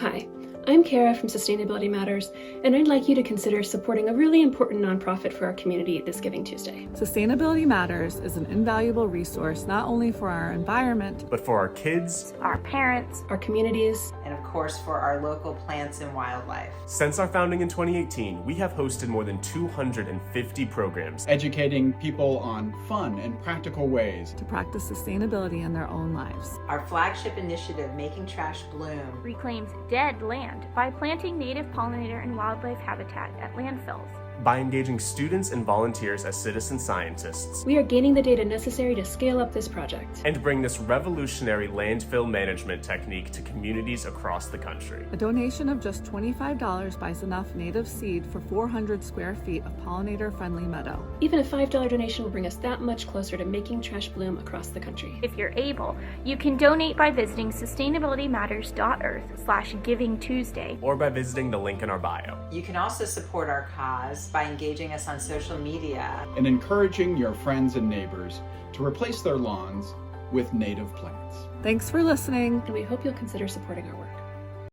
Hi, I'm Kara from Sustainability Matters, and I'd like you to consider supporting a really important nonprofit for our community this Giving Tuesday. Sustainability Matters is an invaluable resource not only for our environment, but for our kids, our parents, our communities, and of course for our local plants and wildlife. Since our founding in 2018, we have hosted more than 250 programs, educating people on fun and practical ways to practice sustainability in their own lives. Our flagship initiative, Making Trash Bloom, reclaims dead land by planting native pollinator and wildlife habitat at landfills. by engaging students and volunteers as citizen scientists. We are gaining the data necessary to scale up this project and bring this revolutionary landfill management technique to communities across the country. A donation of just $25 buys enough native seed for 400 square feet of pollinator-friendly meadow. Even a $5 donation will bring us that much closer to making trash bloom across the country. If you're able, you can donate by visiting sustainabilitymatters.earth/Giving Tuesday, or by visiting the link in our bio. You can also support our cause by engaging us on social media and encouraging your friends and neighbors to replace their lawns with native plants. Thanks for listening. And we hope you'll consider supporting our work.